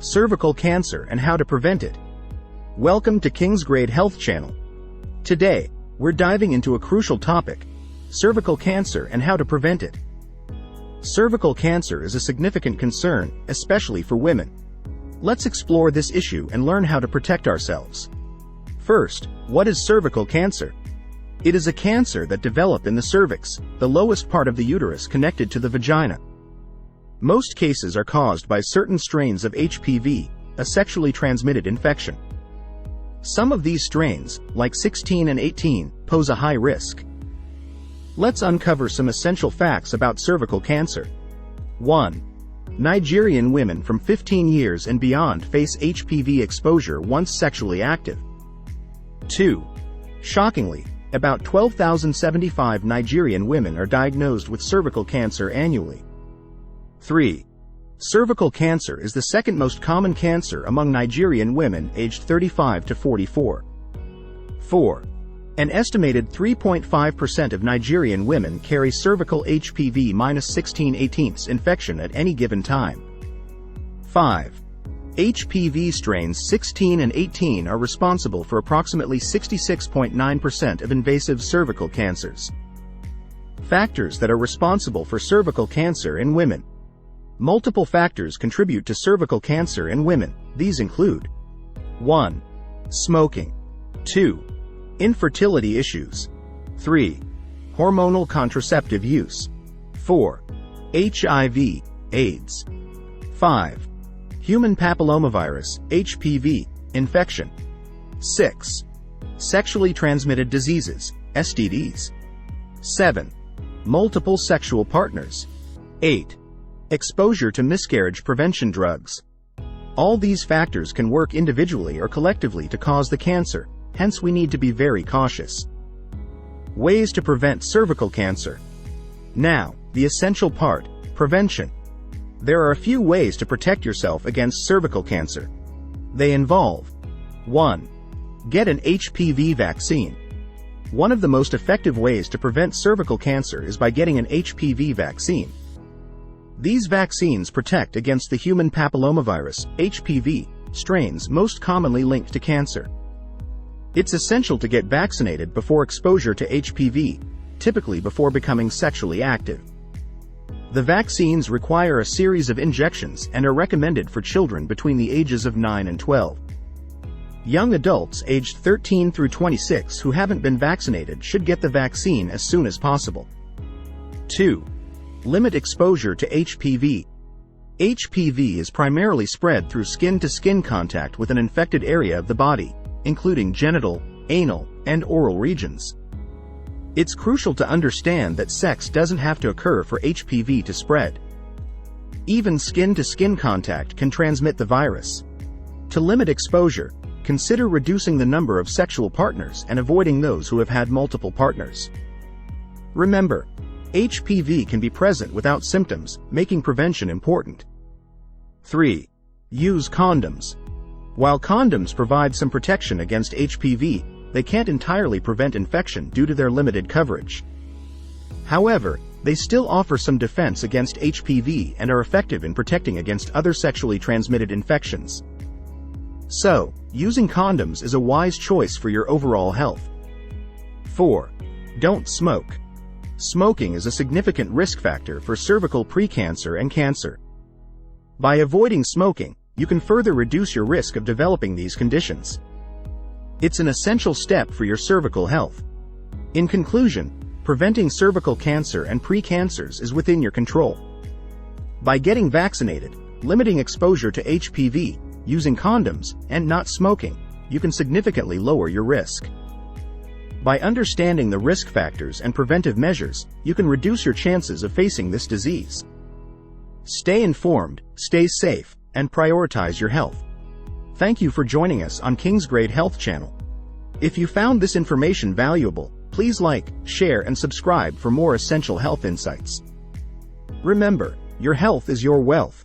cervical cancer and how to prevent it. Welcome to King's Grade Health Channel. Today, we're diving into a crucial topic, cervical cancer and how to prevent it. Cervical cancer is a significant concern, especially for women. Let's explore this issue and learn how to protect ourselves. First, what is cervical cancer? It is a cancer that develops in the cervix, the lowest part of the uterus connected to the vagina. Most cases are caused by certain strains of HPV, a sexually transmitted infection. Some of these strains, like 16 and 18, pose a high risk. Let's uncover some essential facts about cervical cancer. 1. Nigerian women from 15 years and beyond face HPV exposure once sexually active. 2. Shockingly, about 12,075 Nigerian women are diagnosed with cervical cancer annually. 3. Cervical cancer is the second most common cancer among Nigerian women aged 35 to 44. 4. An estimated 3.5% of Nigerian women carry cervical HPV-16/18 infection at any given time. 5. HPV strains 16 and 18 are responsible for approximately 66.9% of invasive cervical cancers. Factors that are responsible for cervical cancer in women. Multiple factors contribute to cervical cancer in women. These include 1. Smoking. 2. Infertility issues. 3. Hormonal contraceptive use. 4. HIV, AIDS. 5. Human papillomavirus, HPV, infection. 6. Sexually transmitted diseases, STDs. 7. Multiple sexual partners. 8. Exposure to miscarriage prevention drugs. All these factors can work individually or collectively to cause the cancer, hence we need to be very cautious. Ways to prevent cervical cancer. Now, the essential part, prevention. There are a few ways to protect yourself against cervical cancer. They involve 1. Get an HPV vaccine. One of the most effective ways to prevent cervical cancer is by getting an HPV vaccine. These vaccines protect against the human papillomavirus, HPV, strains most commonly linked to cancer. It's essential to get vaccinated before exposure to HPV, typically before becoming sexually active. The vaccines require a series of injections and are recommended for children between the ages of 9 and 12. Young adults aged 13 through 26 who haven't been vaccinated should get the vaccine as soon as possible. 2. Limit exposure to HPV. HPV is primarily spread through skin-to-skin contact with an infected area of the body, including genital, anal, and oral regions. It's crucial to understand that sex doesn't have to occur for HPV to spread. Even skin-to-skin contact can transmit the virus. To limit exposure, consider reducing the number of sexual partners and avoiding those who have had multiple partners. Remember, HPV can be present without symptoms, making prevention important. 3. Use condoms. While condoms provide some protection against HPV, they can't entirely prevent infection due to their limited coverage. However, they still offer some defense against HPV and are effective in protecting against other sexually transmitted infections. So, using condoms is a wise choice for your overall health. 4. Don't smoke. Smoking is a significant risk factor for cervical precancer and cancer. By avoiding smoking, you can further reduce your risk of developing these conditions. It's an essential step for your cervical health. In conclusion, preventing cervical cancer and precancers is within your control. By getting vaccinated, limiting exposure to HPV, using condoms, and not smoking, you can significantly lower your risk. By understanding the risk factors and preventive measures, you can reduce your chances of facing this disease. Stay informed, stay safe, and prioritize your health. Thank you for joining us on King's Grade Health Channel. If you found this information valuable, please like, share, and subscribe for more essential health insights. Remember, your health is your wealth.